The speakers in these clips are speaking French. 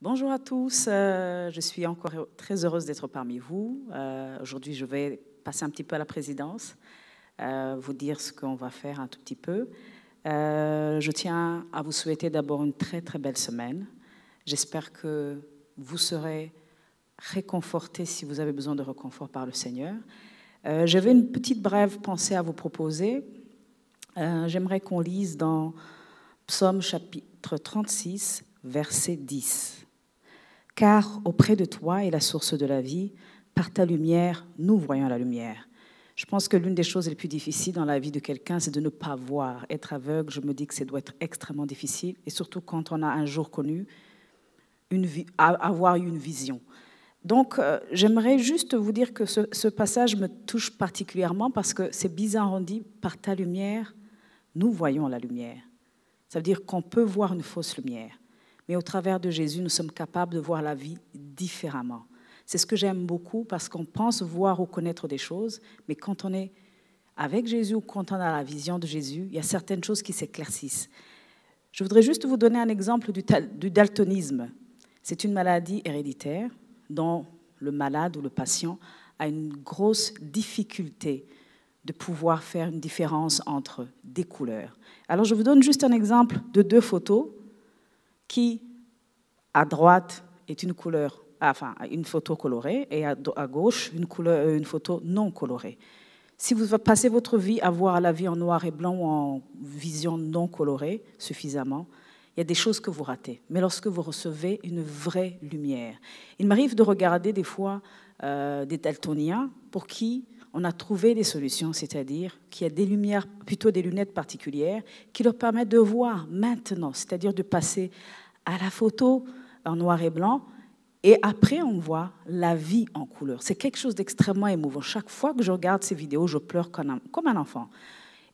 Bonjour à tous, je suis encore très heureuse d'être parmi vous. Aujourd'hui, je vais passer un petit peu à la présidence, vous dire ce qu'on va faire un tout petit peu. Je tiens à vous souhaiter d'abord une très très belle semaine. J'espère que vous serez réconfortés si vous avez besoin de réconfort par le Seigneur. J'avais une petite brève pensée à vous proposer. J'aimerais qu'on lise dans Psaume chapitre 36, verset 10. Car auprès de toi est la source de la vie, par ta lumière, nous voyons la lumière. Je pense que l'une des choses les plus difficiles dans la vie de quelqu'un, c'est de ne pas voir. Être aveugle, je me dis que ça doit être extrêmement difficile, et surtout quand on a un jour connu, avoir une vision. Donc, j'aimerais juste vous dire que ce passage me touche particulièrement parce que c'est bizarre, on dit, par ta lumière, nous voyons la lumière. Ça veut dire qu'on peut voir une fausse lumière. Mais au travers de Jésus, nous sommes capables de voir la vie différemment. C'est ce que j'aime beaucoup parce qu'on pense voir ou connaître des choses, mais quand on est avec Jésus ou quand on a la vision de Jésus, il y a certaines choses qui s'éclaircissent. Je voudrais juste vous donner un exemple du daltonisme. C'est une maladie héréditaire dont le malade ou le patient a une grosse difficulté de pouvoir faire une différence entre des couleurs. Alors je vous donne juste un exemple de deux photos qui, à droite, est une couleur, enfin, une photo colorée, et à gauche, une photo non colorée. Si vous passez votre vie à voir la vie en noir et blanc ou en vision non colorée suffisamment, il y a des choses que vous ratez. Mais lorsque vous recevez une vraie lumière, il m'arrive de regarder des fois des daltoniens pour qui on a trouvé des solutions, c'est-à-dire qu'il y a des lumières, plutôt des lunettes particulières, qui leur permettent de voir maintenant, c'est-à-dire de passer à la photo en noir et blanc, et après on voit la vie en couleur. C'est quelque chose d'extrêmement émouvant. Chaque fois que je regarde ces vidéos, je pleure comme un enfant.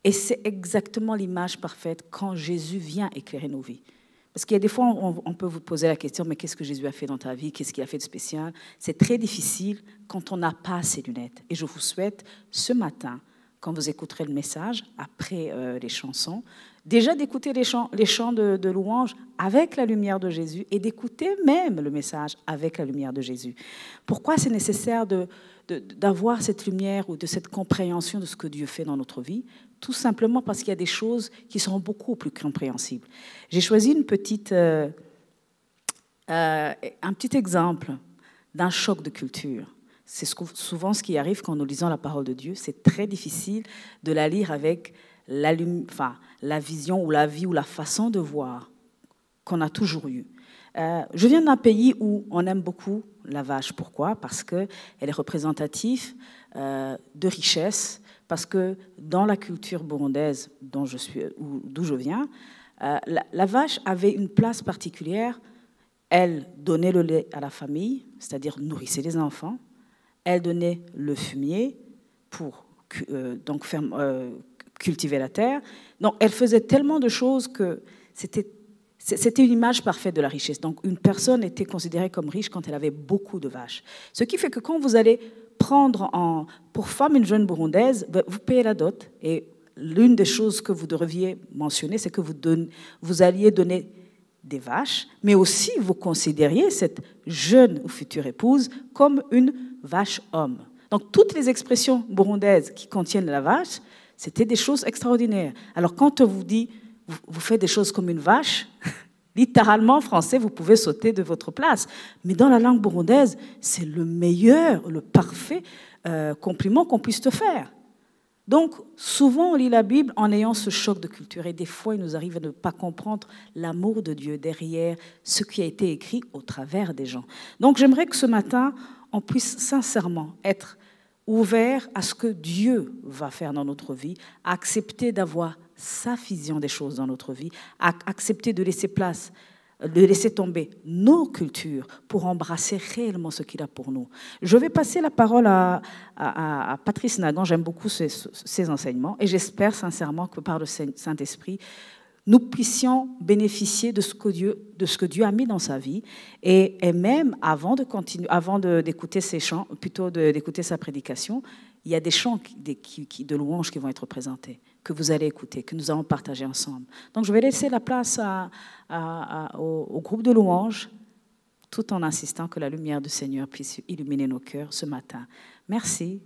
Et c'est exactement l'image parfaite quand Jésus vient éclairer nos vies. Parce qu'il y a des fois, on peut vous poser la question, mais qu'est-ce que Jésus a fait dans ta vie? Qu'est-ce qu'il a fait de spécial? C'est très difficile quand on n'a pas ces lunettes. Et je vous souhaite, ce matin, quand vous écouterez le message, après les chansons, déjà d'écouter les chants de louange avec la lumière de Jésus et d'écouter même le message avec la lumière de Jésus. Pourquoi c'est nécessaire d'avoir cette lumière ou de cette compréhension de ce que Dieu fait dans notre vie? Tout simplement parce qu'il y a des choses qui sont beaucoup plus compréhensibles. J'ai choisi un petit exemple d'un choc de culture. C'est souvent ce qui arrive quand nous lisons la parole de Dieu. C'est très difficile de la lire avec la vision ou la vie ou la façon de voir qu'on a toujours eue. Je viens d'un pays où on aime beaucoup la vache. Pourquoi? Parce qu'elle est représentative de richesse, parce que dans la culture burundaise d'où je viens, la vache avait une place particulière. Elle donnait le lait à la famille, c'est-à-dire nourrissait les enfants. Elle donnait le fumier pour cultiver la terre. Donc, elle faisait tellement de choses que c'était une image parfaite de la richesse. Donc, une personne était considérée comme riche quand elle avait beaucoup de vaches. Ce qui fait que quand vous allez prendre pour femme une jeune burundaise, vous payez la dot. Et l'une des choses que vous devriez mentionner, c'est que vous alliez donner des vaches, mais aussi vous considériez cette jeune ou future épouse comme une vache homme. Donc, toutes les expressions burundaises qui contiennent la vache, c'était des choses extraordinaires. Alors, quand on vous dit, vous faites des choses comme une vache, littéralement, en français, vous pouvez sauter de votre place. Mais dans la langue burundaise, c'est le meilleur, le parfait compliment qu'on puisse te faire. Donc, souvent, on lit la Bible en ayant ce choc de culture. Et des fois, il nous arrive de ne pas comprendre l'amour de Dieu derrière ce qui a été écrit au travers des gens. Donc, j'aimerais que ce matin, on puisse sincèrement être ouvert à ce que Dieu va faire dans notre vie, à accepter d'avoir sa vision des choses dans notre vie, à accepter de laisser tomber nos cultures pour embrasser réellement ce qu'il a pour nous. Je vais passer la parole à Patrice Nagan. J'aime beaucoup ses enseignements et j'espère sincèrement que par le Saint-Esprit, nous puissions bénéficier de ce que Dieu a mis dans sa vie. Et même avant d'écouter ses chants, plutôt d'écouter sa prédication, il y a des chants de louanges qui vont être présentés, que vous allez écouter, que nous allons partager ensemble. Donc je vais laisser la place au groupe de louanges tout en insistant que la lumière du Seigneur puisse illuminer nos cœurs ce matin. Merci.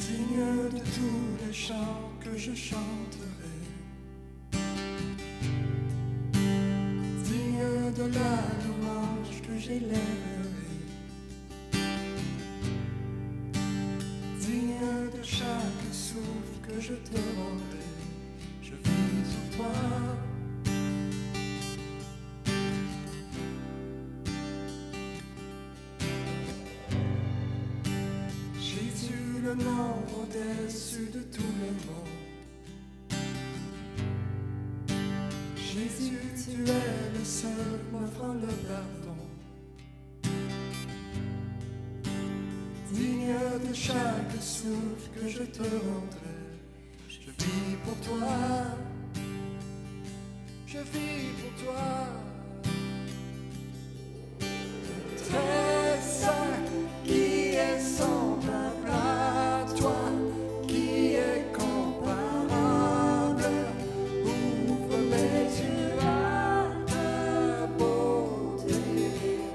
Digne de tous les chants que je chanterai, digne de la louange que j'élèverai, digne de chaque souffle que je te rendrai, je vis sur toi. Jésus, le nom au-dessus de tous les mots. Jésus, tu es le seul m'offrant le pardon. Digne de chaque souffle que je te rendrai, je vis pour toi. Je vis pour toi. Très saint, qui est semblable à toi, qui est comparable. Ouvre mes yeux à ta beauté,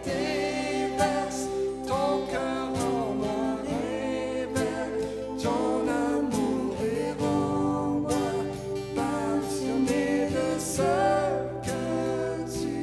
déverse ton cœur en moi, révèle ton amour et rends-moi passionné de ce que tu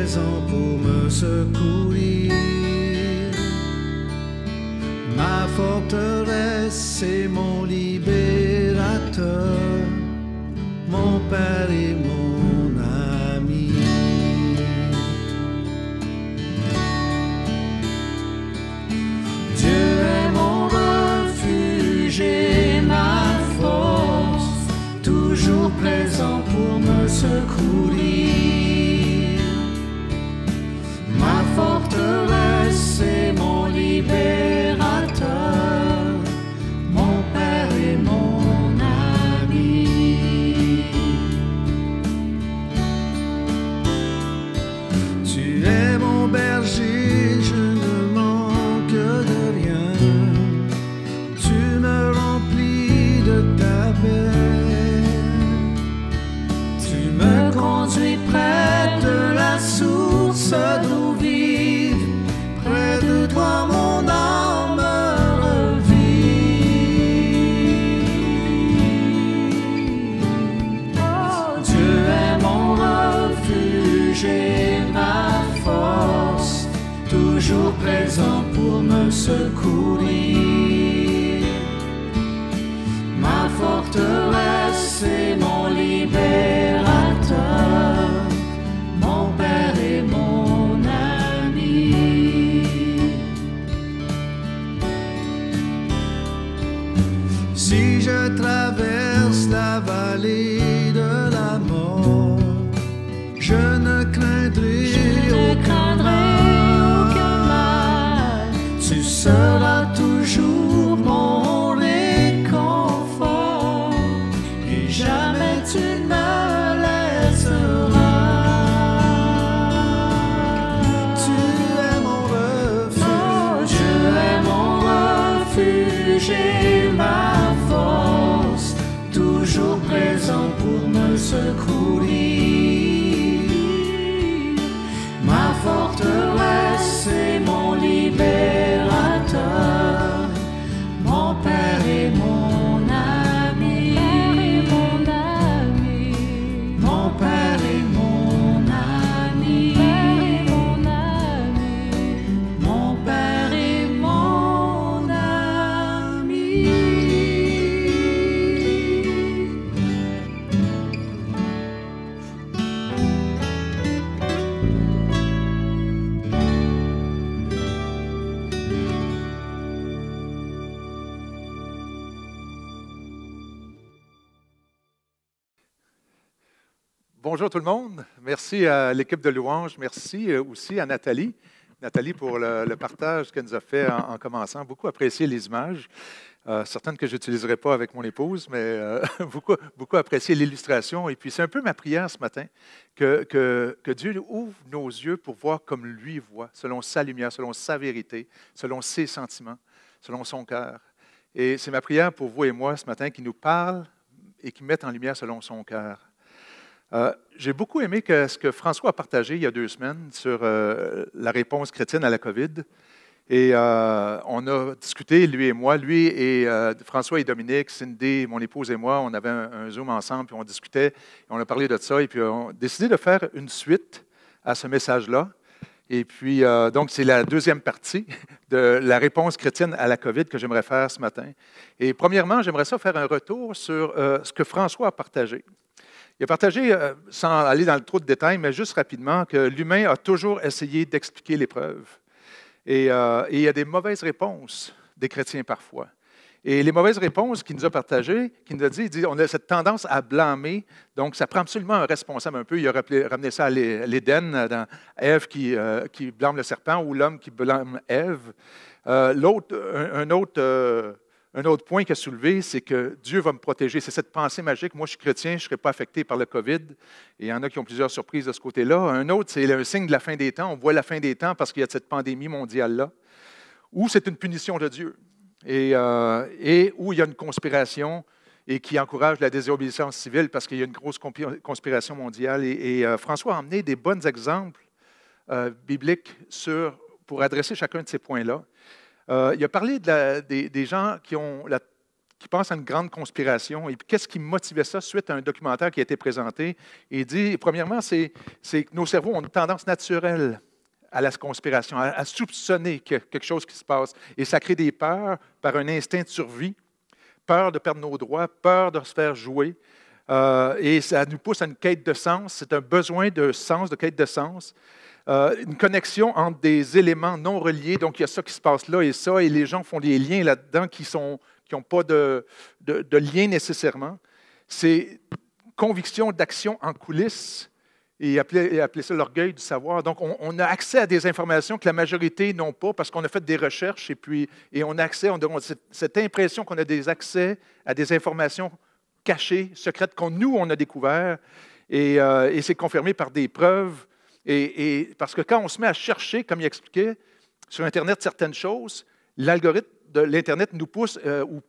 présent pour me secourir. Ma forteresse et mon libérateur, mon Père et mon ami. Dieu est mon refuge et ma force, toujours présent pour me secourir. Ma forteresse et mon libérateur, mon Père et mon ami. Tu es mon berger, je ne manque de rien. Tu me remplis de ta paix. Tu me conduis près de la source d'eau vive. Près de toi mon âme revit. Oh, Dieu est mon refuge et ma force, toujours présent pour me secourir. Ma forteresse et mon libérateur, mon Père et mon ami. Si je traverse la vallée de la mort, je ne craindrai aucun mal. Tu seras toujours mon réconfort et jamais tu ne me laisseras. Tu es mon refuge, oh, Dieu est mon refuge et ma force, toujours présent pour me secourir. Ma forteresse et mon libérateur, mon Père et mon ami. Mon Père et mon ami. Mon Père et mon ami. Bonjour tout le monde. Merci à l'équipe de louanges. Merci aussi à Nathalie. Nathalie pour le partage qu'elle nous a fait en commençant. Beaucoup apprécié les images. Certaines que je n'utiliserai pas avec mon épouse, mais beaucoup apprécié l'illustration. Et puis c'est un peu ma prière ce matin, que Dieu ouvre nos yeux pour voir comme lui voit, selon sa lumière, selon sa vérité, selon ses sentiments, selon son cœur. Et c'est ma prière pour vous et moi ce matin qui nous parle et qui met en lumière selon son cœur. J'ai beaucoup aimé ce que François a partagé il y a 2 semaines sur la réponse chrétienne à la COVID. Et on a discuté, lui et moi, François et Dominique, Cindy, mon épouse et moi, on avait un Zoom ensemble, puis on discutait, et on a parlé de ça, et puis on a décidé de faire une suite à ce message-là. Et puis, donc, c'est la deuxième partie de la réponse chrétienne à la COVID que j'aimerais faire ce matin. Et premièrement, j'aimerais ça faire un retour sur ce que François a partagé. Il a partagé, sans aller dans trop de détails, mais juste rapidement, que l'humain a toujours essayé d'expliquer l'épreuve. Et il y a des mauvaises réponses des chrétiens parfois. Et les mauvaises réponses qu'il nous a partagées, qu'il nous a dit, on a cette tendance à blâmer, donc ça prend absolument un responsable un peu. Il a ramené ça à l'Éden, dans Ève qui blâme le serpent ou l'homme qui blâme Ève. Un autre point qu'il a soulevé, c'est que Dieu va me protéger. C'est cette pensée magique. Moi, je suis chrétien, je ne serai pas affecté par le COVID. Et il y en a qui ont plusieurs surprises de ce côté-là. Un autre, c'est le signe de la fin des temps. On voit la fin des temps parce qu'il y a cette pandémie mondiale-là. Ou c'est une punition de Dieu. Et où il y a une conspiration et qui encourage la désobéissance civile parce qu'il y a une grosse conspiration mondiale. Et François a emmené des bons exemples bibliques pour adresser chacun de ces points-là. Il a parlé des gens qui qui pense à une grande conspiration. Et puis, qu'est-ce qui motivait ça suite à un documentaire qui a été présenté? Et il dit, premièrement, c'est que nos cerveaux ont une tendance naturelle à la conspiration, à soupçonner quelque chose qui se passe. Et ça crée des peurs par un instinct de survie, peur de perdre nos droits, peur de se faire jouer. Et ça nous pousse à une quête de sens. C'est un besoin de sens, de quête de sens. Une connexion entre des éléments non reliés. Donc, il y a ça qui se passe là, et les gens font des liens là-dedans qui n'ont pas de lien nécessairement. C'est conviction d'action en coulisses, et appeler ça l'orgueil du savoir. Donc, on a accès à des informations que la majorité n'ont pas parce qu'on a fait des recherches, et on a accès, on a cette impression qu'on a des accès à des informations cachées, secrètes, on a découvert, et c'est confirmé par des preuves. Et parce que quand on se met à chercher, comme il expliquait, sur Internet certaines choses, l'algorithme de l'Internet nous pousse ou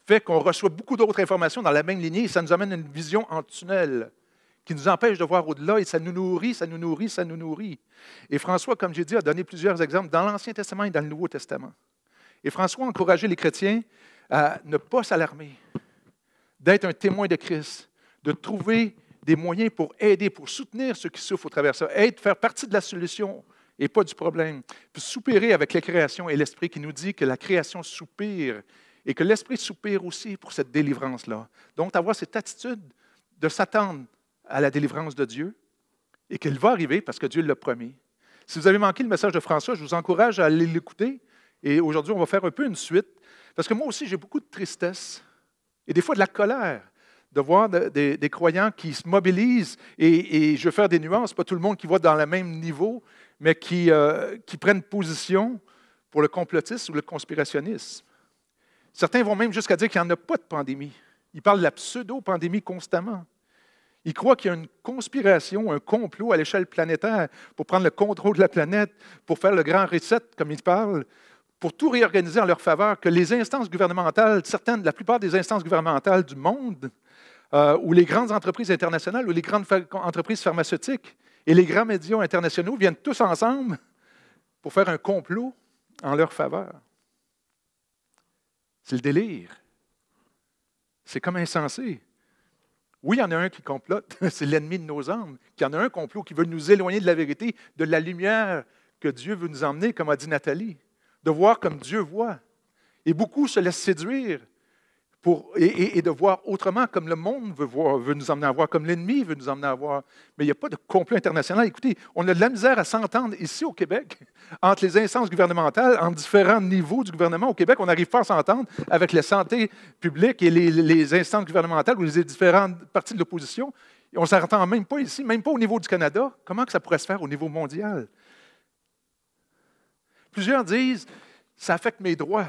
fait qu'on reçoit beaucoup d'autres informations dans la même lignée, et ça nous amène à une vision en tunnel qui nous empêche de voir au-delà, et ça nous nourrit, ça nous nourrit, ça nous nourrit. Et François, comme j'ai dit, a donné plusieurs exemples dans l'Ancien Testament et dans le Nouveau Testament. Et François a encouragé les chrétiens à ne pas s'alarmer, d'être un témoin de Christ, de trouver des moyens pour aider, pour soutenir ceux qui souffrent au travers de ça, faire partie de la solution et pas du problème. Puis soupirer avec la création et l'Esprit qui nous dit que la création soupire et que l'Esprit soupire aussi pour cette délivrance-là. Donc, avoir cette attitude de s'attendre à la délivrance de Dieu et qu'elle va arriver parce que Dieu l'a promis. Si vous avez manqué le message de François, je vous encourage à aller l'écouter. Et aujourd'hui, on va faire un peu une suite. Parce que moi aussi, j'ai beaucoup de tristesse et des fois de la colère de voir des croyants qui se mobilisent, et je vais faire des nuances, pas tout le monde qui va dans le même niveau, mais qui prennent position pour le complotisme ou le conspirationnisme. Certains vont même jusqu'à dire qu'il n'y en a pas de pandémie. Ils parlent de la pseudo-pandémie constamment. Ils croient qu'il y a une conspiration, un complot à l'échelle planétaire pour prendre le contrôle de la planète, pour faire le grand reset, comme ils parlent, pour tout réorganiser en leur faveur, que les instances gouvernementales, la plupart des instances gouvernementales du monde, ou les grandes entreprises internationales, ou les grandes entreprises pharmaceutiques et les grands médias internationaux viennent tous ensemble pour faire un complot en leur faveur. C'est le délire. C'est comme insensé. Oui, il y en a un qui complote, c'est l'ennemi de nos âmes. Il y en a un complot qui veut nous éloigner de la vérité, de la lumière que Dieu veut nous emmener, comme a dit Nathalie, de voir comme Dieu voit. Et beaucoup se laissent séduire et de voir autrement, comme le monde veut nous emmener à voir, comme l'ennemi veut nous emmener à voir. Mais il n'y a pas de complot international. Écoutez, on a de la misère à s'entendre ici au Québec, entre les instances gouvernementales, en différents niveaux du gouvernement. Au Québec, on n'arrive pas à s'entendre avec la santé publique et les instances gouvernementales ou les différentes parties de l'opposition. On ne s'entend même pas ici, même pas au niveau du Canada. Comment que ça pourrait se faire au niveau mondial? Plusieurs disent, ça affecte mes droits.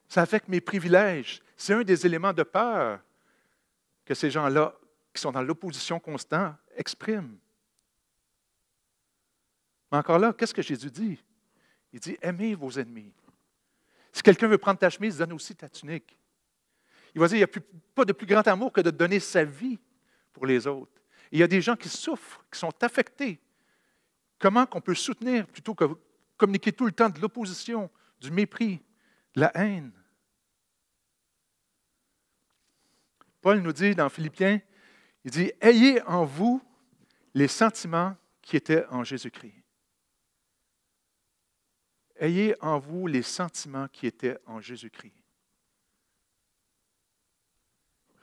Ça affecte mes privilèges. C'est un des éléments de peur que ces gens-là, qui sont dans l'opposition constante, expriment. Mais encore là, qu'est-ce que Jésus dit? Il dit, aimez vos ennemis. Si quelqu'un veut prendre ta chemise, donne aussi ta tunique. Il va dire, il n'y a pas de plus grand amour que de donner sa vie pour les autres. Et il y a des gens qui souffrent, qui sont affectés. Comment qu'on peut soutenir plutôt que communiquer tout le temps de l'opposition, du mépris, de la haine? Paul nous dit dans Philippiens, il dit, « Ayez en vous les sentiments qui étaient en Jésus-Christ. » Ayez en vous les sentiments qui étaient en Jésus-Christ.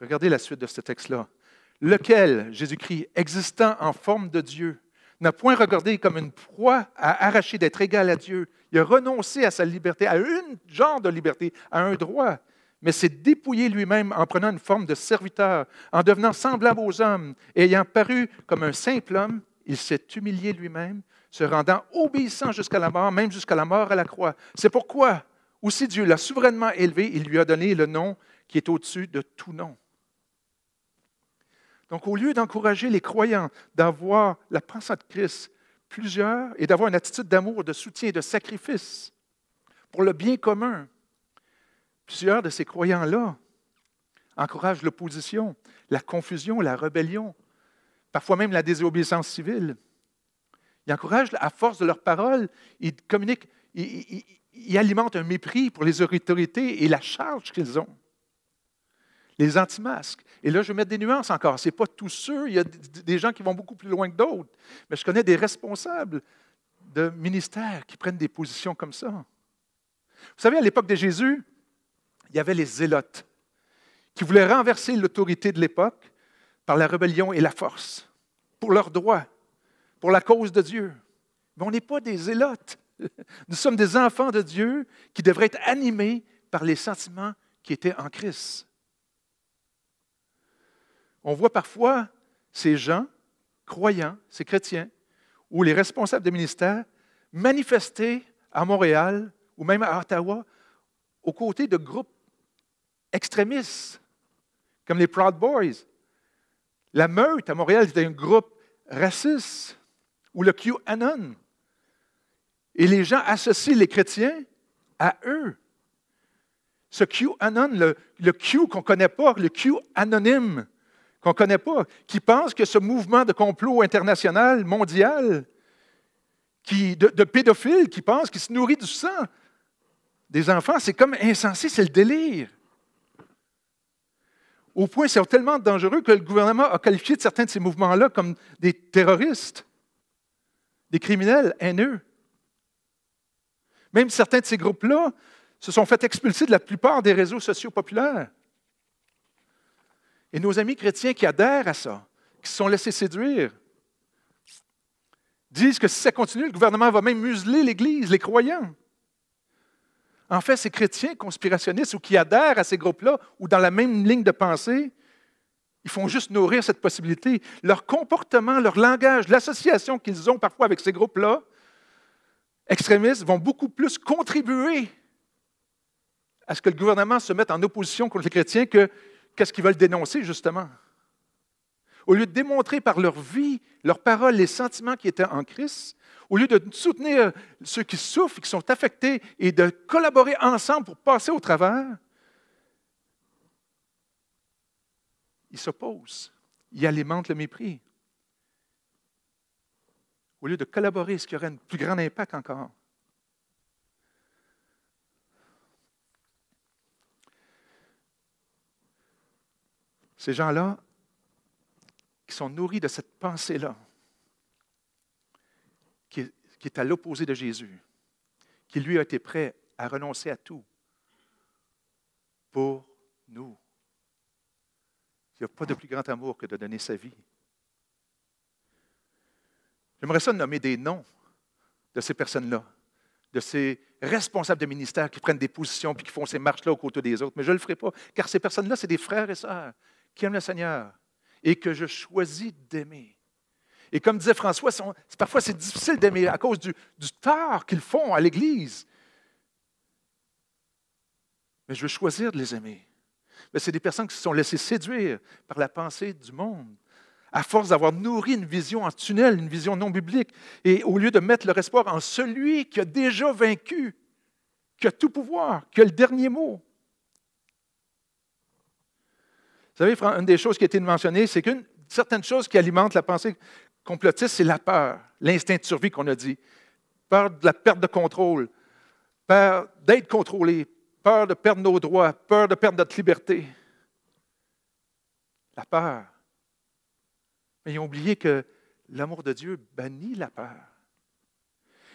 Regardez la suite de ce texte-là. « Lequel, Jésus-Christ, existant en forme de Dieu, n'a point regardé comme une proie à arracher d'être égal à Dieu. Il a renoncé à sa liberté, à un genre de liberté, à un droit, mais s'est dépouillé lui-même en prenant une forme de serviteur, en devenant semblable aux hommes, et ayant paru comme un simple homme, il s'est humilié lui-même, se rendant obéissant jusqu'à la mort, même jusqu'à la mort à la croix. C'est pourquoi, aussi Dieu l'a souverainement élevé, il lui a donné le nom qui est au-dessus de tout nom. » Donc, au lieu d'encourager les croyants d'avoir la pensée de Christ, et d'avoir une attitude d'amour, de soutien, de sacrifice pour le bien commun, plusieurs de ces croyants-là encouragent l'opposition, la confusion, la rébellion, parfois même la désobéissance civile. Ils encouragent, à force de leurs paroles, ils communiquent, ils ils alimentent un mépris pour les autorités et la charge qu'ils ont. Les anti-masques. Et là, je vais mettre des nuances encore. Ce n'est pas tous ceux, il y a des gens qui vont beaucoup plus loin que d'autres. Mais je connais des responsables de ministères qui prennent des positions comme ça. Vous savez, à l'époque de Jésus, il y avait les zélotes qui voulaient renverser l'autorité de l'époque par la rébellion et la force, pour leurs droits, pour la cause de Dieu. Mais on n'est pas des zélotes. Nous sommes des enfants de Dieu qui devraient être animés par les sentiments qui étaient en Christ. On voit parfois ces gens, croyants, ces chrétiens, ou les responsables des ministères, manifester à Montréal ou même à Ottawa aux côtés de groupes extrémistes, comme les Proud Boys. La Meute à Montréal était un groupe raciste, ou le QAnon. Et les gens associent les chrétiens à eux. Ce QAnon, le Q qu'on ne connaît pas, le Q anonyme qu'on ne connaît pas, qui pense que ce mouvement de complot international, mondial, de pédophiles qui pensent qu'il se nourrit du sang des enfants, c'est comme insensé, c'est le délire. Au point, c'est tellement dangereux que le gouvernement a qualifié certains de ces mouvements-là comme des terroristes, des criminels haineux. Même certains de ces groupes-là se sont fait expulser de la plupart des réseaux sociaux populaires. Et nos amis chrétiens qui adhèrent à ça, qui se sont laissés séduire, disent que si ça continue, le gouvernement va même museler l'Église, les croyants. En fait, ces chrétiens conspirationnistes ou qui adhèrent à ces groupes-là ou dans la même ligne de pensée, ils font juste nourrir cette possibilité. Leur comportement, leur langage, l'association qu'ils ont parfois avec ces groupes-là, extrémistes, vont beaucoup plus contribuer à ce que le gouvernement se mette en opposition contre les chrétiens que qu'est-ce qu'ils veulent dénoncer, justement. Au lieu de démontrer par leur vie, leurs paroles, les sentiments qui étaient en Christ, au lieu de soutenir ceux qui souffrent, qui sont affectés, et de collaborer ensemble pour passer au travers, ils s'opposent, ils alimentent le mépris. Au lieu de collaborer, est-ce qu'il y aurait un plus grand impact encore? Ces gens-là, qui sont nourris de cette pensée-là, qui est à l'opposé de Jésus, qui lui a été prêt à renoncer à tout pour nous. Il n'y a pas de plus grand amour que de donner sa vie. J'aimerais ça nommer des noms de ces personnes-là, de ces responsables de ministère qui prennent des positions et qui font ces marches-là aux côtés des autres, mais je ne le ferai pas, car ces personnes-là, c'est des frères et sœurs qui aiment le Seigneur et que je choisis d'aimer. Et comme disait François, parfois c'est difficile d'aimer à cause du tort qu'ils font à l'Église. Mais je veux choisir de les aimer. Mais c'est des personnes qui se sont laissées séduire par la pensée du monde, à force d'avoir nourri une vision en tunnel, une vision non biblique, et au lieu de mettre leur espoir en celui qui a déjà vaincu, qui a tout pouvoir, qui a le dernier mot. Vous savez, une des choses qui a été mentionnée, c'est qu'une certaine chose qui alimente la pensée complotiste, c'est la peur, l'instinct de survie qu'on a dit. Peur de la perte de contrôle, peur d'être contrôlé, peur de perdre nos droits, peur de perdre notre liberté. La peur. Mais ils ont oublié que l'amour de Dieu bannit la peur.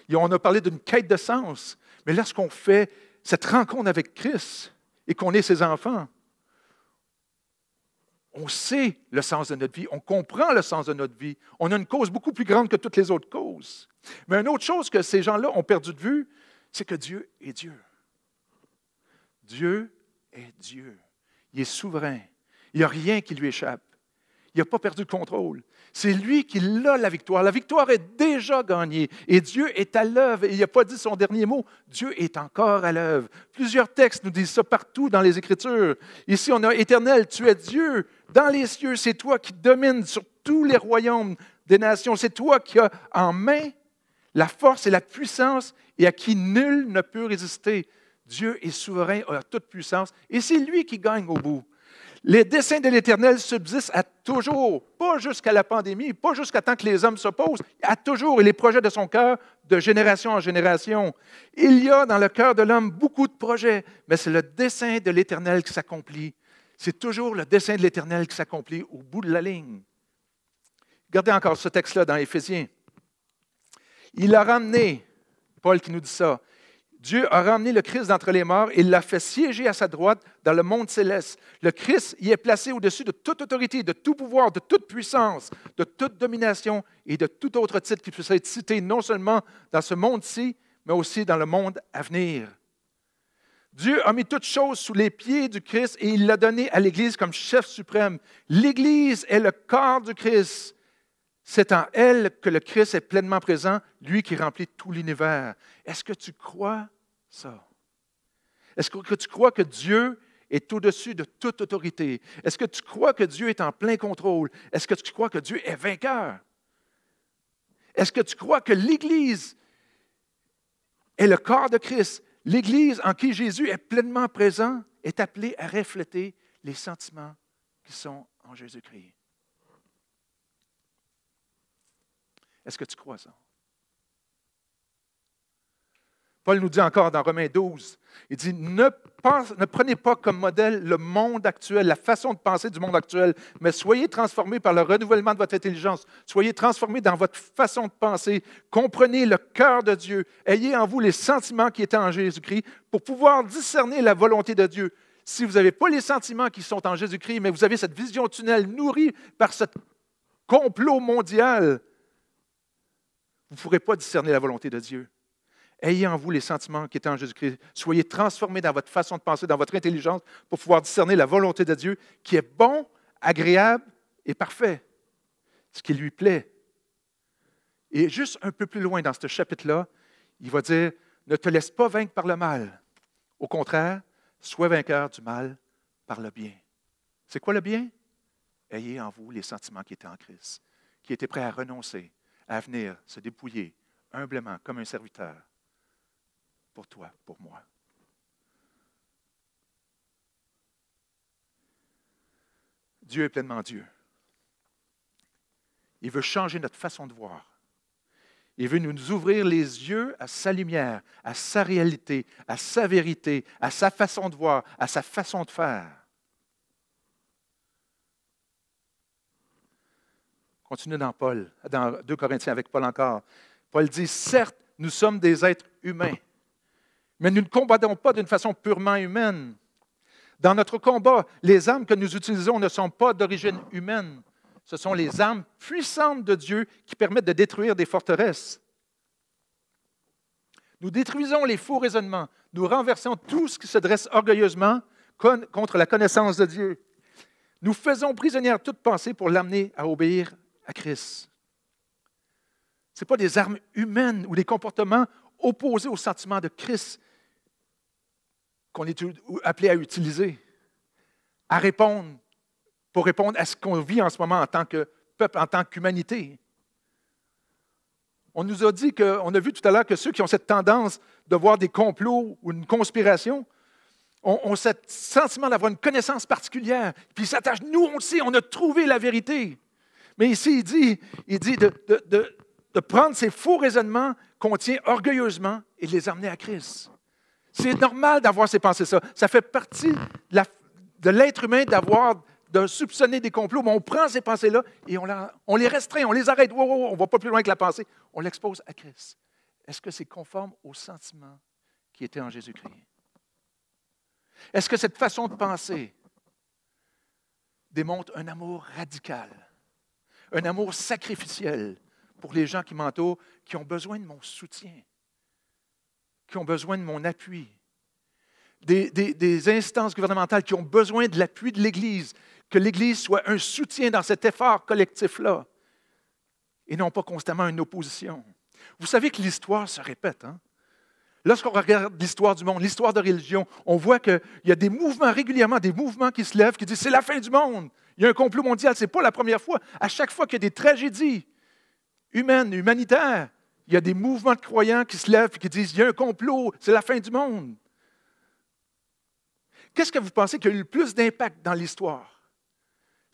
Et on a parlé d'une quête de sens, mais lorsqu'on fait cette rencontre avec Christ et qu'on est ses enfants, on sait le sens de notre vie, on comprend le sens de notre vie. On a une cause beaucoup plus grande que toutes les autres causes. Mais une autre chose que ces gens-là ont perdu de vue, c'est que Dieu est Dieu. Dieu est Dieu. Il est souverain. Il n'y a rien qui lui échappe. Il n'a pas perdu le contrôle. C'est lui qui a la victoire. La victoire est déjà gagnée. Et Dieu est à l'œuvre. Il n'a pas dit son dernier mot. Dieu est encore à l'œuvre. Plusieurs textes nous disent ça partout dans les Écritures. Ici, on a « Éternel, tu es Dieu. Dans les cieux, c'est toi qui domines sur tous les royaumes des nations. C'est toi qui as en main la force et la puissance et à qui nul ne peut résister. Dieu est souverain, a toute puissance. Et c'est lui qui gagne au bout. Les desseins de l'Éternel subsistent à toujours, pas jusqu'à la pandémie, pas jusqu'à temps que les hommes s'opposent, à toujours, et les projets de son cœur, de génération en génération. Il y a dans le cœur de l'homme beaucoup de projets, mais c'est le dessein de l'Éternel qui s'accomplit. C'est toujours le dessein de l'Éternel qui s'accomplit au bout de la ligne. Regardez encore ce texte-là dans Éphésiens. Il a ramené, Paul qui nous dit ça, Dieu a ramené le Christ d'entre les morts et l'a fait siéger à sa droite dans le monde céleste. Le Christ y est placé au-dessus de toute autorité, de tout pouvoir, de toute puissance, de toute domination et de tout autre titre qui puisse être cité non seulement dans ce monde-ci, mais aussi dans le monde à venir. Dieu a mis toutes choses sous les pieds du Christ et il l'a donné à l'Église comme chef suprême. L'Église est le corps du Christ. C'est en elle que le Christ est pleinement présent, lui qui remplit tout l'univers. Est-ce que tu crois ça? Est-ce que tu crois que Dieu est au-dessus de toute autorité? Est-ce que tu crois que Dieu est en plein contrôle? Est-ce que tu crois que Dieu est vainqueur? Est-ce que tu crois que l'Église est le corps de Christ? L'Église en qui Jésus est pleinement présent est appelée à refléter les sentiments qui sont en Jésus-Christ. Est-ce que tu crois ça? Paul nous dit encore dans Romains 12, il dit, ne prenez pas comme modèle le monde actuel, la façon de penser du monde actuel, mais soyez transformés par le renouvellement de votre intelligence. Soyez transformés dans votre façon de penser. Comprenez le cœur de Dieu. Ayez en vous les sentiments qui étaient en Jésus-Christ pour pouvoir discerner la volonté de Dieu. Si vous n'avez pas les sentiments qui sont en Jésus-Christ, mais vous avez cette vision tunnel nourrie par ce complot mondial, vous ne pourrez pas discerner la volonté de Dieu. Ayez en vous les sentiments qui étaient en Jésus-Christ. Soyez transformés dans votre façon de penser, dans votre intelligence, pour pouvoir discerner la volonté de Dieu qui est bon, agréable et parfait, ce qui lui plaît. Et juste un peu plus loin dans ce chapitre-là, il va dire, ne te laisse pas vaincre par le mal. Au contraire, sois vainqueur du mal par le bien. C'est quoi le bien? Ayez en vous les sentiments qui étaient en Christ, qui étaient prêts à renoncer, à venir se dépouiller humblement comme un serviteur pour toi, pour moi. Dieu est pleinement Dieu. Il veut changer notre façon de voir. Il veut nous ouvrir les yeux à sa lumière, à sa réalité, à sa vérité, à sa façon de voir, à sa façon de faire. Continue dans 2 Corinthiens avec Paul encore. Paul dit, certes, nous sommes des êtres humains, mais nous ne combattons pas d'une façon purement humaine. Dans notre combat, les armes que nous utilisons ne sont pas d'origine humaine. Ce sont les armes puissantes de Dieu qui permettent de détruire des forteresses. Nous détruisons les faux raisonnements. Nous renversons tout ce qui se dresse orgueilleusement contre la connaissance de Dieu. Nous faisons prisonnière toute pensée pour l'amener à obéir à Christ. Ce n'est pas des armes humaines ou des comportements opposés au sentiment de Christ qu'on est appelé à utiliser, pour répondre à ce qu'on vit en ce moment en tant que peuple, en tant qu'humanité. On nous a dit, on a vu tout à l'heure que ceux qui ont cette tendance de voir des complots ou une conspiration ont ce sentiment d'avoir une connaissance particulière, puis ils s'attachent, nous on le sait, on a trouvé la vérité. Mais ici, il dit de prendre ces faux raisonnements qu'on tient orgueilleusement et de les amener à Christ. C'est normal d'avoir ces pensées-là. Ça fait partie de l'être humain de soupçonner des complots, mais on prend ces pensées-là et on les restreint, on les arrête. On ne va pas plus loin que la pensée. On l'expose à Christ. Est-ce que c'est conforme aux sentiments qui étaient en Jésus-Christ? Est-ce que cette façon de penser démontre un amour radical, un amour sacrificiel pour les gens qui m'entourent, qui ont besoin de mon soutien, qui ont besoin de mon appui, des instances gouvernementales qui ont besoin de l'appui de l'Église, que l'Église soit un soutien dans cet effort collectif-là, et non pas constamment une opposition. Vous savez que l'histoire se répète, hein? Lorsqu'on regarde l'histoire du monde, l'histoire de religion, on voit qu'il y a des mouvements régulièrement, des mouvements qui se lèvent, qui disent « c'est la fin du monde ». Il y a un complot mondial, ce n'est pas la première fois. À chaque fois qu'il y a des tragédies humaines, humanitaires, il y a des mouvements de croyants qui se lèvent et qui disent « il y a un complot, c'est la fin du monde ». Qu'est-ce que vous pensez qui a eu le plus d'impact dans l'histoire?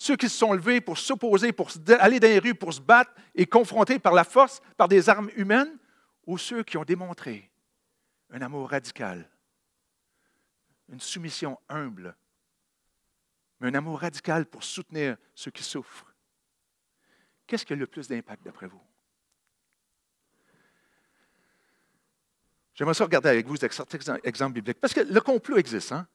ceux qui se sont levés pour s'opposer, pour aller dans les rues, pour se battre et confronter par la force, par des armes humaines, ou ceux qui ont démontré un amour radical, une soumission humble, mais un amour radical pour soutenir ceux qui souffrent. Qu'est-ce qui a le plus d'impact d'après vous? J'aimerais ça regarder avec vous certains exemples bibliques, parce que le complot existe, hein?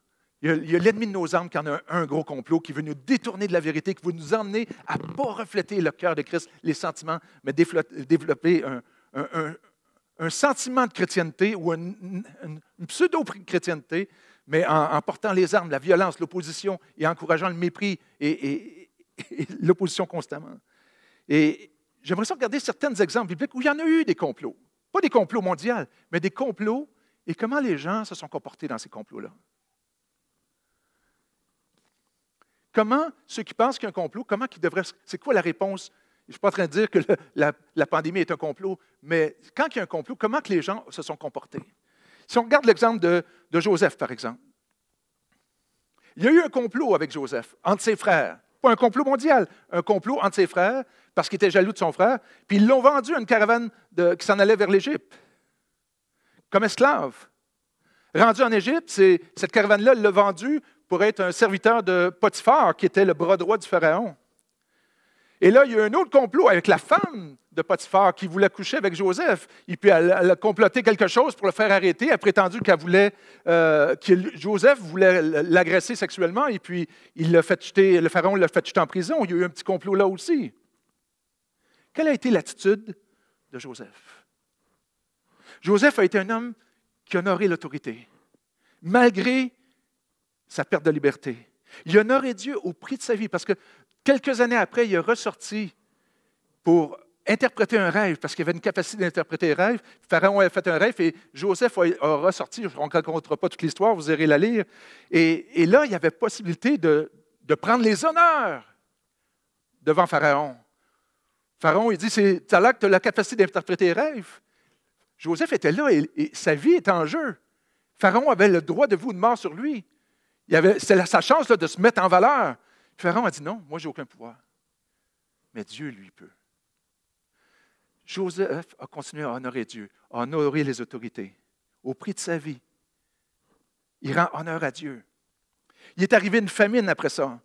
Il y a l'ennemi de nos âmes qui en a un gros complot, qui veut nous détourner de la vérité, qui veut nous emmener à ne pas refléter le cœur de Christ, les sentiments, mais développer un sentiment de chrétienté ou une pseudo-chrétienté, mais en portant les armes, la violence, l'opposition et encourageant le mépris et l'opposition constamment. Et j'aimerais ça regarder certains exemples bibliques où il y en a eu des complots. Pas des complots mondiaux, mais des complots et comment les gens se sont comportés dans ces complots-là. Comment ceux qui pensent qu'il y a un complot, comment ils devraient. C'est quoi la réponse? Je ne suis pas en train de dire que la pandémie est un complot, mais quand il y a un complot, comment que les gens se sont comportés? Si on regarde l'exemple de Joseph, par exemple, il y a eu un complot avec Joseph, entre ses frères. Pas un complot mondial, un complot entre ses frères, parce qu'il était jaloux de son frère, puis ils l'ont vendu à une caravane qui s'en allait vers l'Égypte, comme esclave. Rendu en Égypte, cette caravane-là l'a vendu pour être un serviteur de Potiphar, qui était le bras droit du Pharaon. Et là, il y a eu un autre complot avec la femme de Potiphar qui voulait coucher avec Joseph. Et puis, elle a comploté quelque chose pour le faire arrêter. Elle a prétendu que Joseph voulait l'agresser sexuellement. Et puis, le Pharaon l'a fait jeter en prison. Il y a eu un petit complot là aussi. Quelle a été l'attitude de Joseph? Joseph a été un homme qui a honoré l'autorité, malgré sa perte de liberté. Il a honoré Dieu au prix de sa vie, parce que quelques années après, il est ressorti pour interpréter un rêve, parce qu'il avait une capacité d'interpréter un rêve. Pharaon a fait un rêve et Joseph a ressorti. On ne racontera pas toute l'histoire, vous irez la lire. Et là, il y avait possibilité de prendre les honneurs devant Pharaon. Pharaon, il dit, c'est là que tu as la capacité d'interpréter un rêve. Joseph était là et sa vie était en jeu. Pharaon avait le droit de vie ou de mort sur lui. C'était sa chance là, de se mettre en valeur. Pharaon a dit non, moi, je n'ai aucun pouvoir. Mais Dieu, lui, peut. Joseph a continué à honorer Dieu, à honorer les autorités, au prix de sa vie. Il rend honneur à Dieu. Il est arrivé une famine après ça.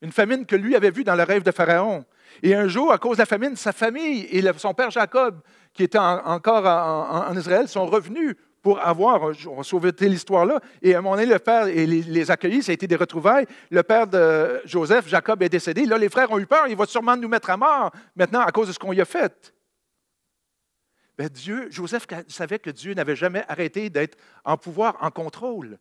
Une famine que lui avait vue dans le rêve de Pharaon. Et un jour, à cause de la famine, sa famille et son père Jacob, qui était encore en Israël, sont revenus pour avoir, on va sauver l'histoire là, et à un moment donné, le père les accueillit, ça a été des retrouvailles. Le père de Joseph, Jacob, est décédé. Là, les frères ont eu peur, il va sûrement nous mettre à mort maintenant à cause de ce qu'on y a fait. Bien, Joseph savait que Dieu n'avait jamais arrêté d'être en pouvoir, en contrôle.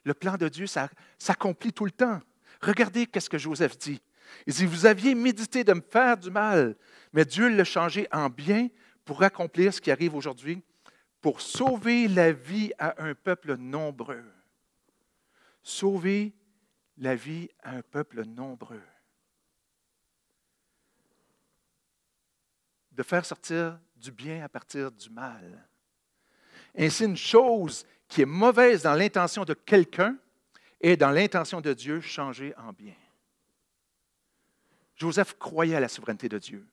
Le plan de Dieu, ça s'accomplit tout le temps. Regardez ce que Joseph dit. Il dit, vous aviez médité de me faire du mal, mais Dieu l'a changé en bien pour accomplir ce qui arrive aujourd'hui, pour sauver la vie à un peuple nombreux. Sauver la vie à un peuple nombreux. De faire sortir du bien à partir du mal. Ainsi, une chose qui est mauvaise dans l'intention de quelqu'un est dans l'intention de Dieu changée en bien. Joseph croyait à la souveraineté de Dieu.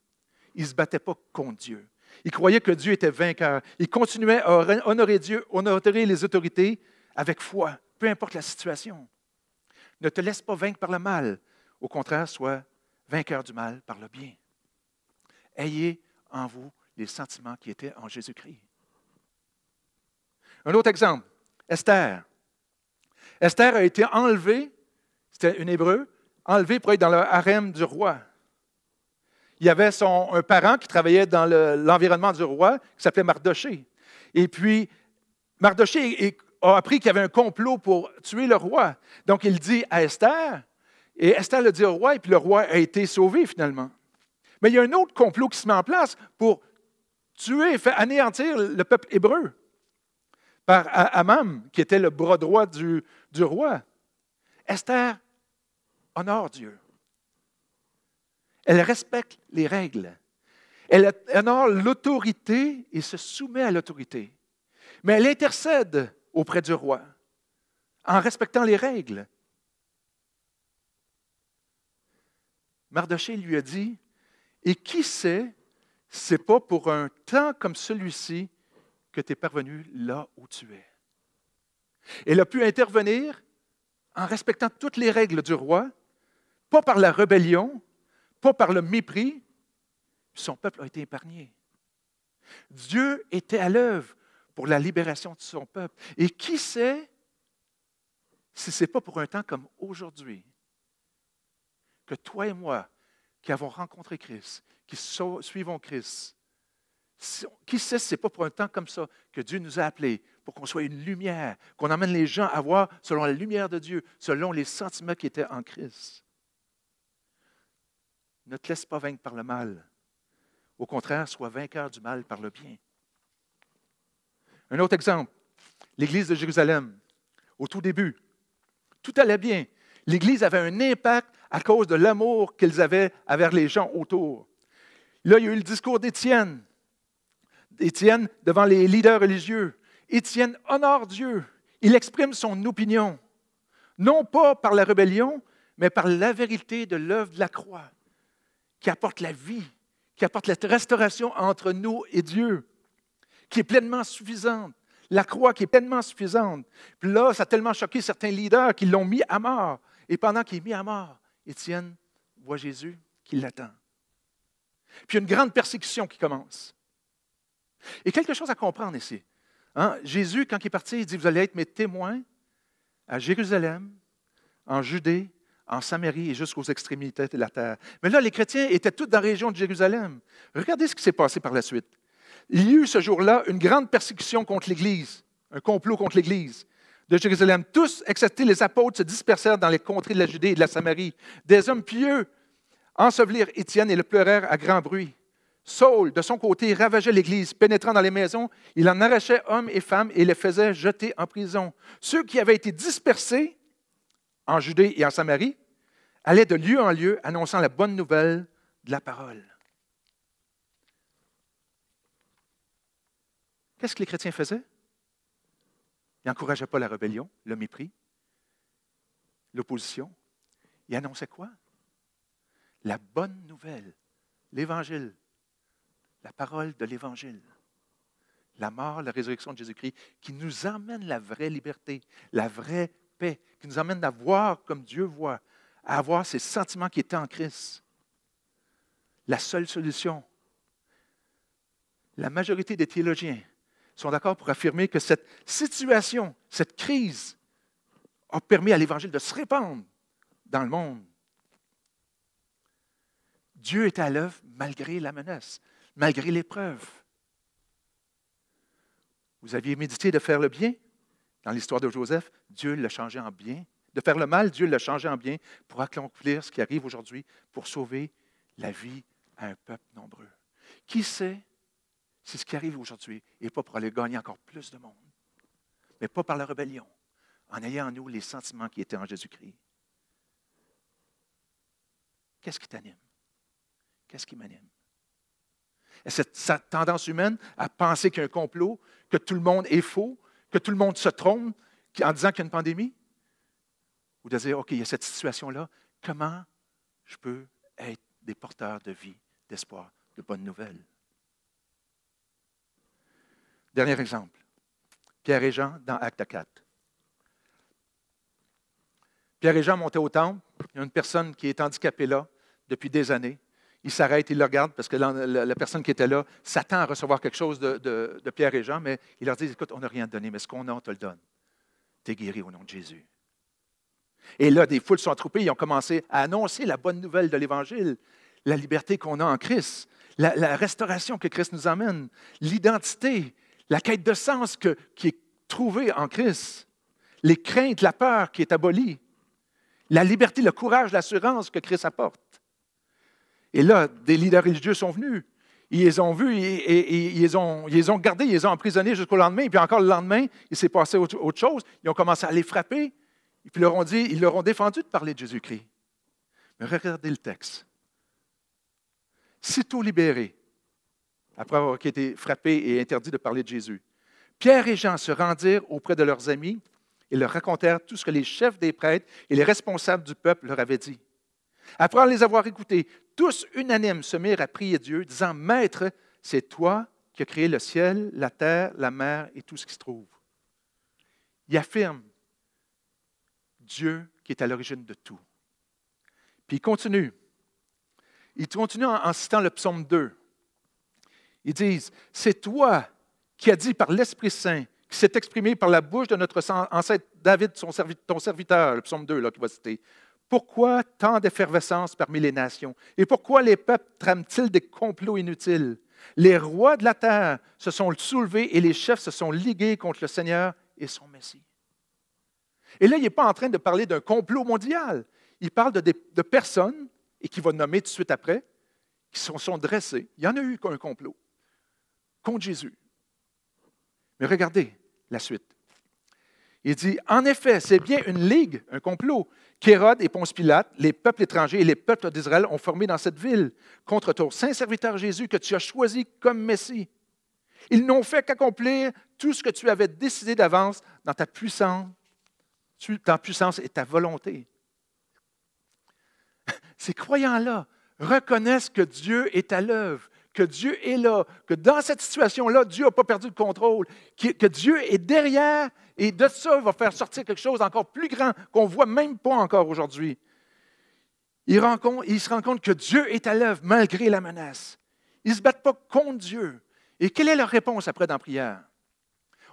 Il ne se battait pas contre Dieu. Il croyait que Dieu était vainqueur. Il continuait à honorer Dieu, honorer les autorités avec foi, peu importe la situation. Ne te laisse pas vaincre par le mal. Au contraire, sois vainqueur du mal par le bien. Ayez en vous les sentiments qui étaient en Jésus-Christ. Un autre exemple, Esther. Esther a été enlevée, c'était une Hébreu, enlevée pour être dans le harem du roi. Il y avait un parent qui travaillait dans l'environnement du roi, qui s'appelait Mardoché. Et puis, Mardoché a appris qu'il y avait un complot pour tuer le roi. Donc, il dit à Esther, et Esther le dit au roi, et puis le roi a été sauvé finalement. Mais il y a un autre complot qui se met en place pour tuer, anéantir le peuple hébreu par Amam, qui était le bras droit du roi. Esther honore Dieu. Elle respecte les règles. Elle honore l'autorité et se soumet à l'autorité. Mais elle intercède auprès du roi en respectant les règles. Mardochée lui a dit, « Et qui sait, c'est pas pour un temps comme celui-ci que tu es parvenu là où tu es. » Elle a pu intervenir en respectant toutes les règles du roi, pas par la rébellion, pas par le mépris. Son peuple a été épargné. Dieu était à l'œuvre pour la libération de son peuple. Et qui sait si ce n'est pas pour un temps comme aujourd'hui que toi et moi, qui avons rencontré Christ, qui suivons Christ, qui sait si ce n'est pas pour un temps comme ça que Dieu nous a appelés pour qu'on soit une lumière, qu'on emmène les gens à voir selon la lumière de Dieu, selon les sentiments qui étaient en Christ. Ne te laisse pas vaincre par le mal. Au contraire, sois vainqueur du mal par le bien. Un autre exemple, l'Église de Jérusalem, au tout début, tout allait bien. L'Église avait un impact à cause de l'amour qu'ils avaient envers les gens autour. Là, il y a eu le discours d'Étienne. Étienne, devant les leaders religieux. Étienne honore Dieu. Il exprime son opinion, non pas par la rébellion, mais par la vérité de l'œuvre de la croix, qui apporte la vie, qui apporte la restauration entre nous et Dieu, qui est pleinement suffisante. La croix qui est pleinement suffisante. Puis là, ça a tellement choqué certains leaders qui l'ont mis à mort. Et pendant qu'il est mis à mort, Étienne voit Jésus qui l'attend. Puis il y a une grande persécution qui commence. Et quelque chose à comprendre ici. Hein? Jésus, quand il est parti, il dit, vous allez être mes témoins à Jérusalem, en Judée, en Samarie et jusqu'aux extrémités de la terre. Mais là, les chrétiens étaient tous dans la région de Jérusalem. Regardez ce qui s'est passé par la suite. Il y a eu ce jour-là une grande persécution contre l'Église, un complot contre l'Église de Jérusalem. Tous, excepté les apôtres, se dispersèrent dans les contrées de la Judée et de la Samarie. Des hommes pieux ensevelirent Étienne et le pleurèrent à grand bruit. Saul, de son côté, ravageait l'Église. Pénétrant dans les maisons, il en arrachait hommes et femmes et les faisait jeter en prison. Ceux qui avaient été dispersés en Judée et en Samarie allaient de lieu en lieu annonçant la bonne nouvelle de la parole. Qu'est-ce que les chrétiens faisaient? Ils n'encourageaient pas la rébellion, le mépris, l'opposition. Ils annonçaient quoi? La bonne nouvelle, l'Évangile, la parole de l'Évangile. La mort, la résurrection de Jésus-Christ, qui nous emmène la vraie liberté, la vraie paix, qui nous emmène à voir comme Dieu voit, à avoir ces sentiments qui étaient en Christ. La seule solution. La majorité des théologiens sont d'accord pour affirmer que cette situation, cette crise, a permis à l'Évangile de se répandre dans le monde. Dieu est à l'œuvre malgré la menace, malgré l'épreuve. Vous aviez médité de faire le bien dans l'histoire de Joseph, Dieu l'a changé en bien. De faire le mal, Dieu l'a changé en bien pour accomplir ce qui arrive aujourd'hui, pour sauver la vie à un peuple nombreux. Qui sait si ce qui arrive aujourd'hui n'est pas pour aller gagner encore plus de monde, mais pas par la rébellion, en ayant en nous les sentiments qui étaient en Jésus-Christ. Qu'est-ce qui t'anime? Qu'est-ce qui m'anime? Est-ce cette tendance humaine à penser qu'il y a un complot, que tout le monde est faux, que tout le monde se trompe en disant qu'il y a une pandémie? Ou de dire, OK, il y a cette situation-là, comment je peux être des porteurs de vie, d'espoir, de bonnes nouvelles? Dernier exemple, Pierre et Jean dans Acte 4. Pierre et Jean montaient au temple, il y a une personne qui est handicapée là depuis des années. Il s'arrête, il le regarde parce que la personne qui était là s'attend à recevoir quelque chose de Pierre et Jean, mais il leur dit, écoute, on n'a rien donné, mais ce qu'on a, on te le donne. Tu es guéri au nom de Jésus. Et là, des foules sont attroupées, ils ont commencé à annoncer la bonne nouvelle de l'Évangile, la liberté qu'on a en Christ, la restauration que Christ nous amène, l'identité, la quête de sens qui est trouvée en Christ, les craintes, la peur qui est abolie, la liberté, le courage, l'assurance que Christ apporte. Et là, des leaders religieux sont venus. Ils les ont vus, ils les ont gardés, ils les ont emprisonnés jusqu'au lendemain. Et puis encore le lendemain, il s'est passé autre chose. Ils ont commencé à les frapper. Et puis ils leur ont défendu de parler de Jésus-Christ. Mais regardez le texte. Sitôt libérés, après avoir été frappés et interdits de parler de Jésus, Pierre et Jean se rendirent auprès de leurs amis et leur racontèrent tout ce que les chefs des prêtres et les responsables du peuple leur avaient dit. Après les avoir écoutés, tous unanimes se mirent à prier Dieu, disant, « Maître, c'est toi qui as créé le ciel, la terre, la mer et tout ce qui se trouve. » Il affirme Dieu qui est à l'origine de tout. Puis il continue. Il continue en citant le psaume 2. Ils disent, « C'est toi qui as dit par l'Esprit Saint, qui s'est exprimé par la bouche de notre ancêtre David, ton serviteur, le psaume 2 là, qui va citer. Pourquoi tant d'effervescence parmi les nations? Et pourquoi les peuples trament-ils des complots inutiles? Les rois de la terre se sont soulevés et les chefs se sont ligués contre le Seigneur et son Messie. » Et là, il n'est pas en train de parler d'un complot mondial. Il parle de personnes, et qu'il va nommer tout de suite après, qui se sont dressées. Il y en a eu un complot contre Jésus. Mais regardez la suite. Il dit, « En effet, c'est bien une ligue, un complot, qu'Hérode et Ponce Pilate, les peuples étrangers et les peuples d'Israël ont formé dans cette ville contre ton saint serviteur Jésus que tu as choisi comme Messie. Ils n'ont fait qu'accomplir tout ce que tu avais décidé d'avance dans ta puissance et ta volonté. » Ces croyants-là reconnaissent que Dieu est à l'œuvre, que Dieu est là, que dans cette situation-là, Dieu n'a pas perdu le contrôle, que Dieu est derrière et de ça, il va faire sortir quelque chose encore plus grand qu'on ne voit même pas encore aujourd'hui. Ils se rendent compte que Dieu est à l'œuvre malgré la menace. Ils ne se battent pas contre Dieu. Et quelle est leur réponse après dans la prière?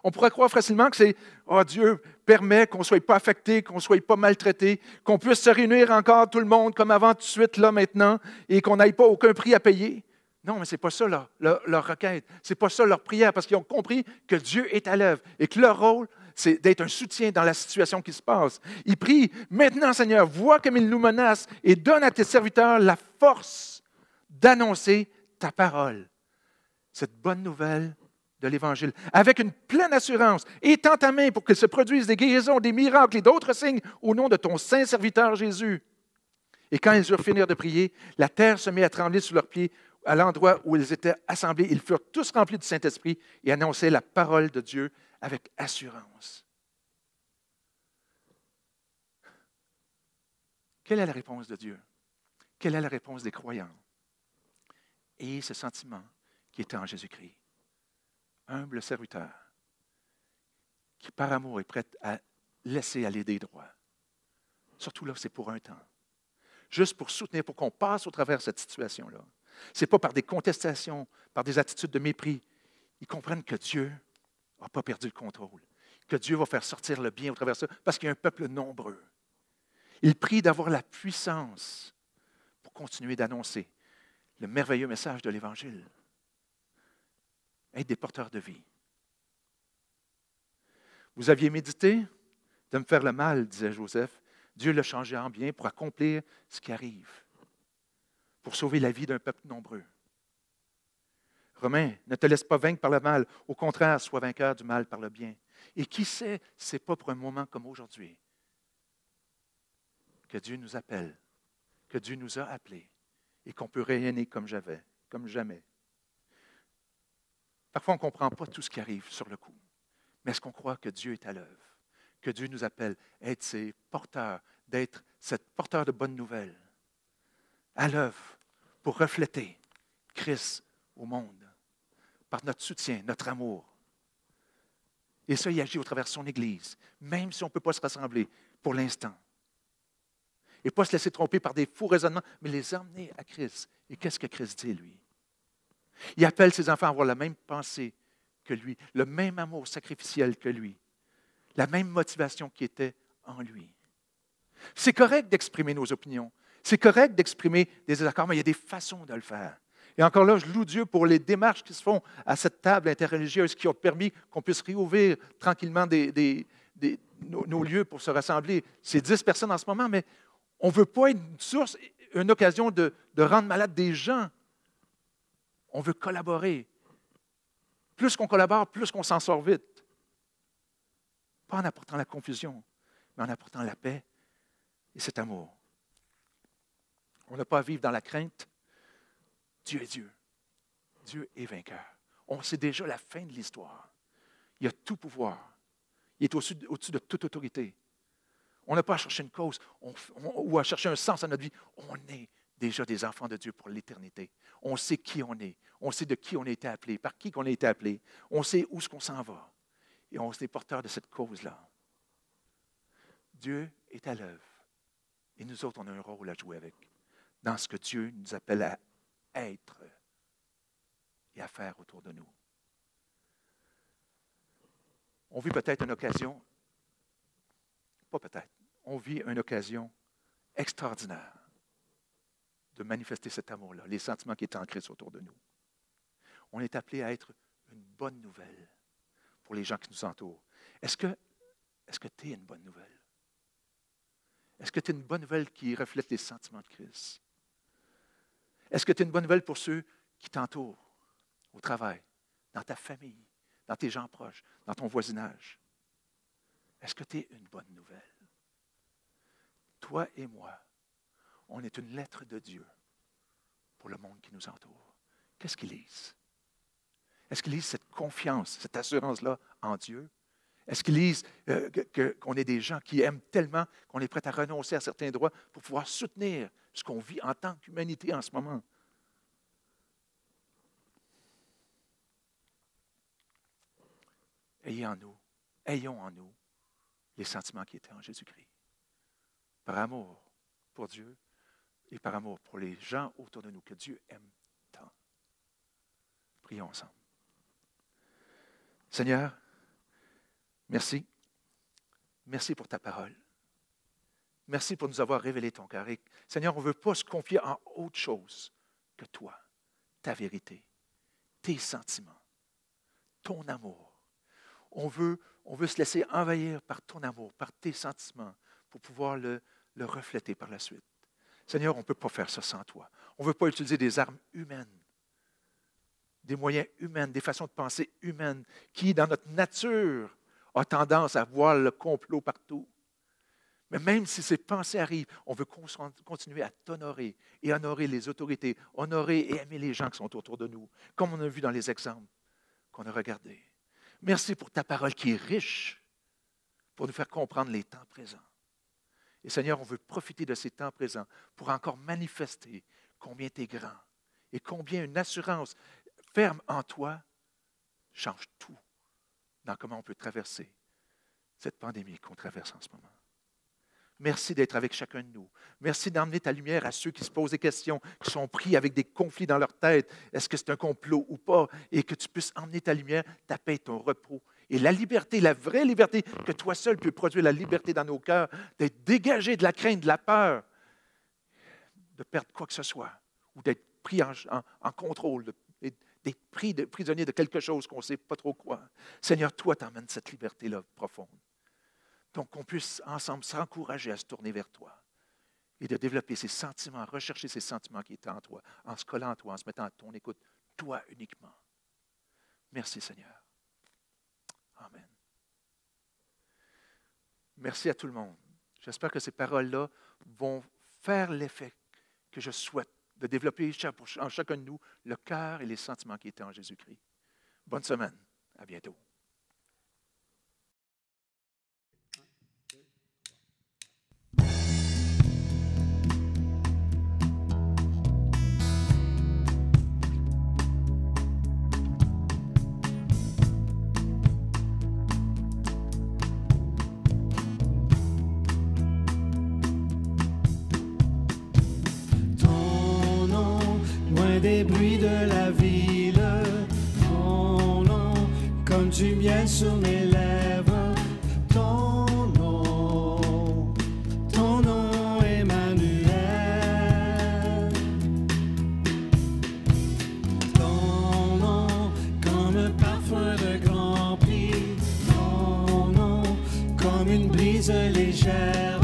On pourrait croire facilement que c'est « Oh, Dieu permet qu'on ne soit pas affecté, qu'on ne soit pas maltraité, qu'on puisse se réunir encore tout le monde comme avant tout de suite, là, maintenant, et qu'on n'aille pas aucun prix à payer. » Non, mais ce n'est pas ça leur requête. Ce n'est pas ça leur prière, parce qu'ils ont compris que Dieu est à l'œuvre et que leur rôle, c'est d'être un soutien dans la situation qui se passe. Ils prient « Maintenant, Seigneur, vois comme il nous menace et donne à tes serviteurs la force d'annoncer ta parole. » Cette bonne nouvelle de l'Évangile, avec une pleine assurance, étends ta main pour qu'il se produise des guérisons, des miracles et d'autres signes au nom de ton saint serviteur Jésus. Et quand ils eurent fini de prier, la terre se mit à trembler sous leurs pieds à l'endroit où ils étaient assemblés. Ils furent tous remplis du Saint-Esprit et annonçaient la parole de Dieu avec assurance. Quelle est la réponse de Dieu? Quelle est la réponse des croyants? Et ce sentiment qui était en Jésus-Christ. Humble serviteur, qui par amour est prêt à laisser aller des droits. Surtout là, c'est pour un temps. Juste pour soutenir, pour qu'on passe au travers de cette situation-là. Ce n'est pas par des contestations, par des attitudes de mépris. Ils comprennent que Dieu n'a pas perdu le contrôle, que Dieu va faire sortir le bien au travers de ça, parce qu'il y a un peuple nombreux. Ils prient d'avoir la puissance pour continuer d'annoncer le merveilleux message de l'Évangile. Être des porteurs de vie. Vous aviez médité de me faire le mal, disait Joseph. Dieu l'a changé en bien pour accomplir ce qui arrive, pour sauver la vie d'un peuple nombreux. Romain, ne te laisse pas vaincre par le mal. Au contraire, sois vainqueur du mal par le bien. Et qui sait, ce n'est pas pour un moment comme aujourd'hui que Dieu nous appelle, que Dieu nous a appelés et qu'on peut rayonner comme jamais. Parfois, on ne comprend pas tout ce qui arrive sur le coup. Mais est-ce qu'on croit que Dieu est à l'œuvre? Que Dieu nous appelle à être ses porteurs, d'être cette porteur de bonnes nouvelles, à l'œuvre pour refléter Christ au monde, par notre soutien, notre amour. Et ça, il agit au travers de son Église, même si on ne peut pas se rassembler pour l'instant. Et pas se laisser tromper par des faux raisonnements, mais les emmener à Christ. Et qu'est-ce que Christ dit, lui? Il appelle ses enfants à avoir la même pensée que lui, le même amour sacrificiel que lui, la même motivation qui était en lui. C'est correct d'exprimer nos opinions, c'est correct d'exprimer des désaccords, mais il y a des façons de le faire. Et encore là, je loue Dieu pour les démarches qui se font à cette table interreligieuse qui ont permis qu'on puisse réouvrir tranquillement nos lieux pour se rassembler. C'est 10 personnes en ce moment, mais on ne veut pas être une source, une occasion de rendre malade des gens. On veut collaborer. Plus qu'on collabore, plus qu'on s'en sort vite. Pas en apportant la confusion, mais en apportant la paix et cet amour. On n'a pas à vivre dans la crainte. Dieu est Dieu. Dieu est vainqueur. On sait déjà la fin de l'histoire. Il a tout pouvoir. Il est au-dessus de toute autorité. On n'a pas à chercher une cause ou à chercher un sens à notre vie. On est déjà des enfants de Dieu pour l'éternité. On sait qui on est. On sait de qui on a été appelé, par qui on a été appelé. On sait où est-ce qu'on s'en va. Et on est porteur de cette cause-là. Dieu est à l'œuvre. Et nous autres, on a un rôle à jouer avec. Dans ce que Dieu nous appelle à être et à faire autour de nous. On vit peut-être une occasion, pas peut-être, on vit une occasion extraordinaire de manifester cet amour-là, les sentiments qui sont en Christ autour de nous. On est appelé à être une bonne nouvelle pour les gens qui nous entourent. Est-ce que tu es une bonne nouvelle? Est-ce que tu es une bonne nouvelle qui reflète les sentiments de Christ? Est-ce que tu es une bonne nouvelle pour ceux qui t'entourent au travail, dans ta famille, dans tes gens proches, dans ton voisinage? Est-ce que tu es une bonne nouvelle? Toi et moi, on est une lettre de Dieu pour le monde qui nous entoure. Qu'est-ce qu'ils lisent? Est-ce qu'ils lisent cette confiance, cette assurance-là en Dieu? Est-ce qu'ils lisent qu'on est des gens qui aiment tellement qu'on est prêt à renoncer à certains droits pour pouvoir soutenir ce qu'on vit en tant qu'humanité en ce moment? Ayons en nous les sentiments qui étaient en Jésus-Christ. Par amour pour Dieu et par amour pour les gens autour de nous que Dieu aime tant. Prions ensemble. Seigneur, merci. Merci pour ta parole. Merci pour nous avoir révélé ton cœur. Et, Seigneur, on ne veut pas se confier en autre chose que toi, ta vérité, tes sentiments, ton amour. On veut se laisser envahir par ton amour, par tes sentiments, pour pouvoir le refléter par la suite. Seigneur, on ne peut pas faire ça sans toi. On ne veut pas utiliser des armes humaines, des moyens humains, des façons de penser humaines, qui, dans notre nature, a tendance à voir le complot partout. Mais même si ces pensées arrivent, on veut continuer à t'honorer et honorer les autorités, honorer et aimer les gens qui sont autour de nous, comme on a vu dans les exemples qu'on a regardés. Merci pour ta parole qui est riche pour nous faire comprendre les temps présents. Et Seigneur, on veut profiter de ces temps présents pour encore manifester combien tu es grand et combien une assurance ferme en toi change tout dans comment on peut traverser cette pandémie qu'on traverse en ce moment. Merci d'être avec chacun de nous. Merci d'emmener ta lumière à ceux qui se posent des questions, qui sont pris avec des conflits dans leur tête. Est-ce que c'est un complot ou pas? Et que tu puisses emmener ta lumière, ta paix, ton repos. Et la liberté, la vraie liberté, que toi seul peux produire la liberté dans nos cœurs, d'être dégagé de la crainte, de la peur, de perdre quoi que ce soit, ou d'être pris en contrôle, d'être prisonnier de quelque chose qu'on ne sait pas trop quoi. Seigneur, toi, t'emmènes cette liberté-là profonde. Donc, qu'on puisse ensemble s'encourager à se tourner vers toi et de développer ces sentiments, rechercher ces sentiments qui étaient en toi, en se collant à toi, en se mettant à ton écoute, toi uniquement. Merci, Seigneur. Amen. Merci à tout le monde. J'espère que ces paroles-là vont faire l'effet que je souhaite de développer en chacun de nous le cœur et les sentiments qui étaient en Jésus-Christ. Bonne semaine. À bientôt. Des bruits de la ville, ton nom comme du miel sur mes lèvres, ton nom Emmanuel, ton nom comme un parfum de grand prix, ton nom comme une brise légère.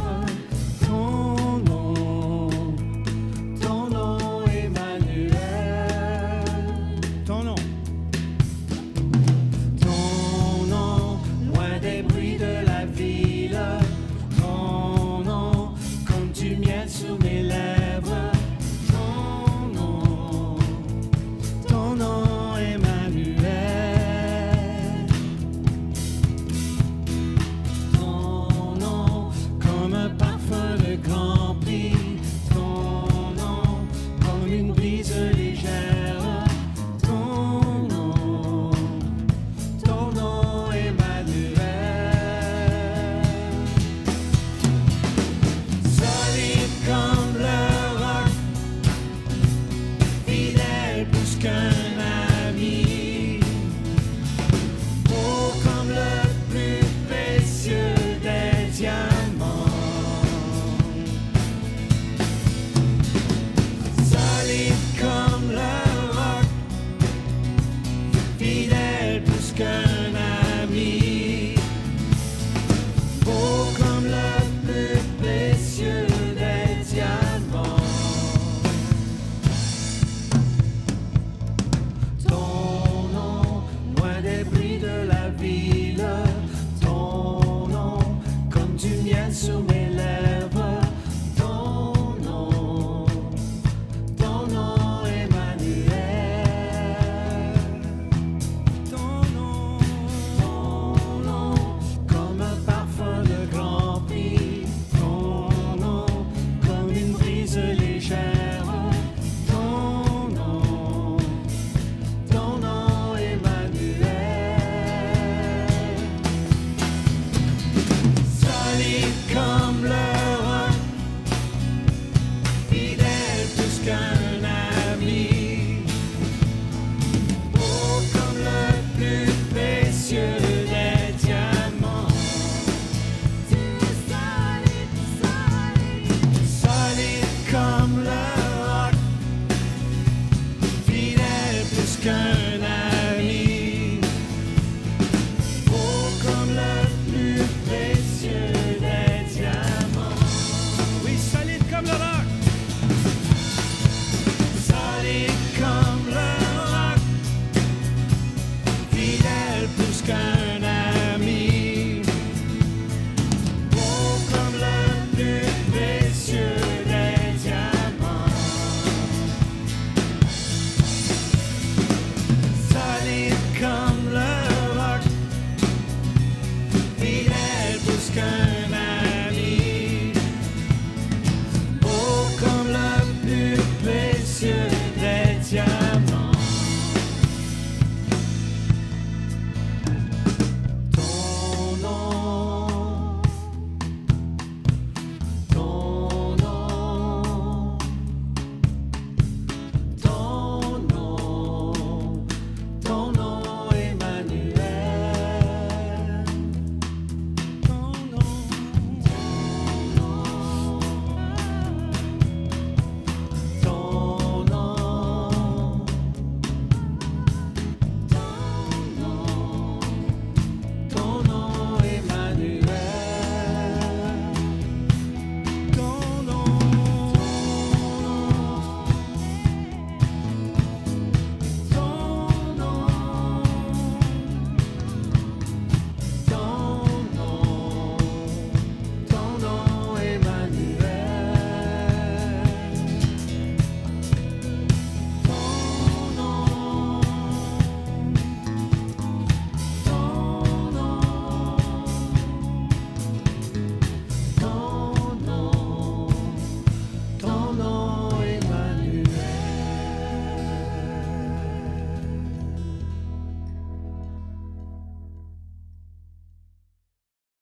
qu'un ami. Oh, comme le plus précieux des diamants. Solide comme le roc, fidèle plus qu'un ami. Oh, comme le plus précieux des diamants. Ton nom, loin des bruits de la ville. Ton nom, comme du miel sur mes lèvres. Ton nom, Emmanuel. Ton nom, comme un parfum de grand prix. Ton nom, comme une brise légère. Ton nom, Emmanuel. Solide comme le roc, fidèle plus qu'un ami. Oh, comme le plus précieux des diamants. Solide comme le roc, fidèle plus qu'un